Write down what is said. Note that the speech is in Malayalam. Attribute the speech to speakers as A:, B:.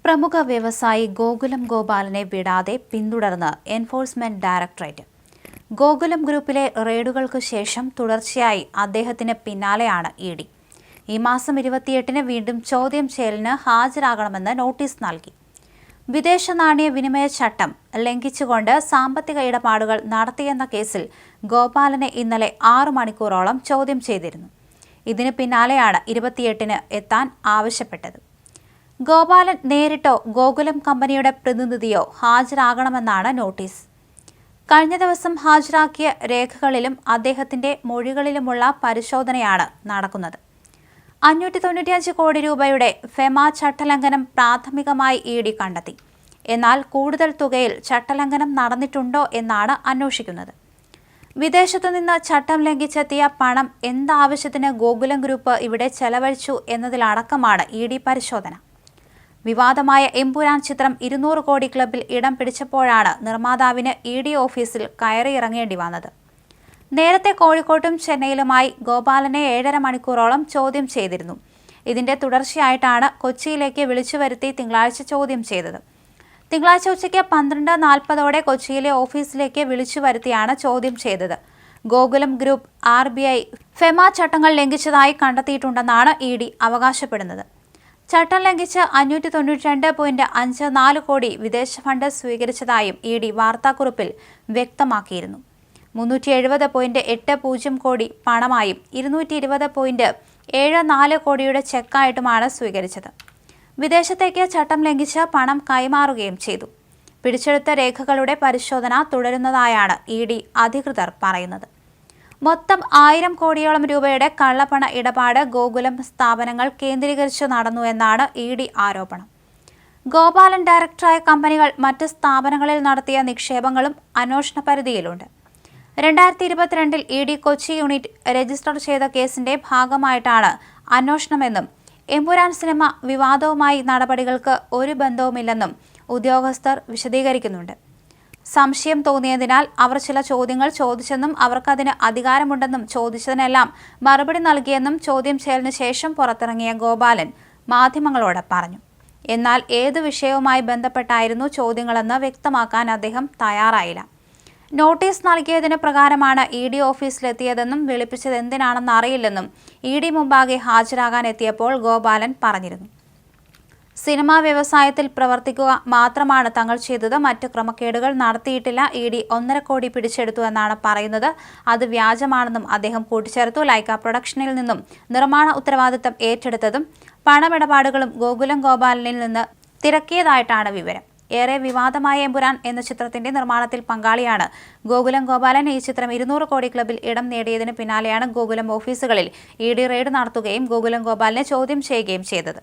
A: പ്രമുഖ വ്യവസായി ഗോകുലം ഗോപാലനെ വിടാതെ പിന്തുടർന്ന് എൻഫോഴ്സ്മെന്റ് ഡയറക്ടറേറ്റ്. ഗോകുലം ഗ്രൂപ്പിലെ റെയ്ഡുകൾക്ക് ശേഷം തുടർച്ചയായി അദ്ദേഹത്തിന് പിന്നാലെയാണ് ഇഡി. ഈ മാസം 28-ന് വീണ്ടും ചോദ്യം ചെയ്യലിന് ഹാജരാകണമെന്ന് നോട്ടീസ് നൽകി. വിദേശ നാണയ വിനിമയ ചട്ടം ലംഘിച്ചുകൊണ്ട് സാമ്പത്തിക ഇടപാടുകൾ നടത്തിയെന്ന കേസിൽ ഗോപാലനെ ഇന്നലെ 6 മണിക്കൂറോളം ചോദ്യം ചെയ്തിരുന്നു. ഇതിന് പിന്നാലെയാണ് 28-ന് എത്താൻ ആവശ്യപ്പെട്ടത്. ഗോപാലൻ നേരിട്ടോ ഗോകുലം കമ്പനിയുടെ പ്രതിനിധിയോ ഹാജരാകണമെന്നാണ് നോട്ടീസ്. കഴിഞ്ഞ ദിവസം ഹാജരാക്കിയ രേഖകളിലും അദ്ദേഹത്തിന്റെ മൊഴികളിലുമുള്ള പരിശോധനയാണ് നടക്കുന്നത്. 595 കോടി രൂപയുടെ ഫെമ ചട്ടലംഘനം പ്രാഥമികമായി ഇഡി കണ്ടെത്തി. എന്നാൽ കൂടുതൽ തുകയിൽ ചട്ടലംഘനം നടന്നിട്ടുണ്ടോ എന്നാണ് അന്വേഷിക്കുന്നത്. വിദേശത്തുനിന്ന് ചട്ടം ലംഘിച്ചെത്തിയ പണം എന്താവശ്യത്തിന് ഗോകുലം ഗ്രൂപ്പ് ഇവിടെ ചെലവഴിച്ചു എന്നതിലടക്കമാണ് ഇഡി പരിശോധന. വിവാദമായ എമ്പുരാൻ ചിത്രം 200 കോടി ക്ലബിൽ ഇടം പിടിച്ചപ്പോഴാണ് നിർമ്മാതാവിന് ഇഡി ഓഫീസിൽ കയറിയിറങ്ങേണ്ടി വന്നത്. നേരത്തെ കോഴിക്കോട്ടും ചെന്നൈയിലുമായി ഗോപാലനെ 7.5 മണിക്കൂറോളം ചോദ്യം ചെയ്തിരുന്നു. ഇതിന്റെ തുടർച്ചയായിട്ടാണ് കൊച്ചിയിലേക്ക് വിളിച്ചുവരുത്തി തിങ്കളാഴ്ച ചോദ്യം ചെയ്തത്. തിങ്കളാഴ്ച ഉച്ചയ്ക്ക് 12:40 കൊച്ചിയിലെ ഓഫീസിലേക്ക് വിളിച്ചുവരുത്തിയാണ് ചോദ്യം ചെയ്തത്. ഗോകുലം ഗ്രൂപ്പ് RBI ഫെമ ചട്ടങ്ങൾ ലംഘിച്ചതായി കണ്ടെത്തിയിട്ടുണ്ടെന്നാണ് ഇഡി അവകാശപ്പെടുന്നത്. ചട്ടം ലംഘിച്ച് 592.54 കോടി വിദേശ ഫണ്ട് സ്വീകരിച്ചതായും ഇഡി വാർത്താക്കുറിപ്പിൽ വ്യക്തമാക്കിയിരുന്നു. 370.80 കോടി പണമായും 220.74 കോടിയുടെ ചെക്കായിട്ടുമാണ് സ്വീകരിച്ചത്. വിദേശത്തേക്ക് ചട്ടം ലംഘിച്ച് പണം കൈമാറുകയും ചെയ്തു. പിടിച്ചെടുത്ത രേഖകളുടെ പരിശോധന തുടരുന്നതായാണ് ഇഡി അധികൃതർ പറയുന്നത്. മൊത്തം 1000 കോടിയോളം രൂപയുടെ കള്ളപ്പണ ഇടപാട് ഗോകുലം സ്ഥാപനങ്ങൾ കേന്ദ്രീകരിച്ചു നടന്നു എന്നാണ് ഇഡി ആരോപണം. ഗോപാലൻ ഡയറക്ടറായ കമ്പനികൾ മറ്റ് സ്ഥാപനങ്ങളിൽ നടത്തിയ നിക്ഷേപങ്ങളും അന്വേഷണ പരിധിയിലുണ്ട്. 2022-ൽ ഇഡി കൊച്ചി യൂണിറ്റ് രജിസ്റ്റർ ചെയ്ത കേസിന്റെ ഭാഗമായിട്ടാണ് അന്വേഷണമെന്നും എമ്പുരാൻ സിനിമ വിവാദവുമായി നടപടികൾക്ക് ഒരു ബന്ധവുമില്ലെന്നും ഉദ്യോഗസ്ഥർ വിശദീകരിക്കുന്നുണ്ട്. സംശയം തോന്നിയതിനാൽ അവർ ചില ചോദ്യങ്ങൾ ചോദിച്ചെന്നും അവർക്കതിന് അധികാരമുണ്ടെന്നും ചോദിച്ചതിനെല്ലാം മറുപടി നൽകിയെന്നും ചോദ്യം ചെയ്യലിന് ശേഷം പുറത്തിറങ്ങിയ ഗോപാലൻ മാധ്യമങ്ങളോട് പറഞ്ഞു. എന്നാൽ ഏതു വിഷയവുമായി ബന്ധപ്പെട്ടായിരുന്നു ചോദ്യങ്ങളെന്ന് വ്യക്തമാക്കാൻ അദ്ദേഹം തയ്യാറായില്ല. നോട്ടീസ് നൽകിയതിന് പ്രകാരമാണ് ഇഡി ഓഫീസിലെത്തിയതെന്നും വിളിപ്പിച്ചത് എന്തിനാണെന്ന് അറിയില്ലെന്നും ഇഡി മുമ്പാകെ ഹാജരാകാൻ എത്തിയപ്പോൾ ഗോപാലൻ പറഞ്ഞിരുന്നു. സിനിമാ വ്യവസായത്തിൽ പ്രവർത്തിക്കുക മാത്രമാണ് തങ്ങൾ ചെയ്തത്, മറ്റ് ക്രമക്കേടുകൾ നടത്തിയിട്ടില്ല. ഇഡി 1.5 കോടി പിടിച്ചെടുത്തു എന്നാണ് പറയുന്നത്. അത് വ്യാജമാണെന്നും അദ്ദേഹം കൂട്ടിച്ചേർത്തു. ലൈക്ക പ്രൊഡക്ഷനിൽ നിന്നും നിർമ്മാണ ഉത്തരവാദിത്തം ഏറ്റെടുത്തതും പണമിടപാടുകളും ഗോകുലം ഗോപാലനിൽ നിന്ന് തിരക്കിയതായിട്ടാണ് വിവരം. ഏറെ വിവാദമായ എമ്പുരാൻ എന്ന ചിത്രത്തിന്റെ നിർമ്മാണത്തിൽ പങ്കാളിയാണ് ഗോകുലം ഗോപാലൻ. ഈ ചിത്രം 200 കോടി ക്ലബിൽ ഇടം നേടിയതിന് പിന്നാലെയാണ് ഗോകുലം ഓഫീസുകളിൽ ഇഡി റെയ്ഡ് നടത്തുകയും ഗോകുലം ഗോപാലിനെ ചോദ്യം ചെയ്യുകയും ചെയ്തത്.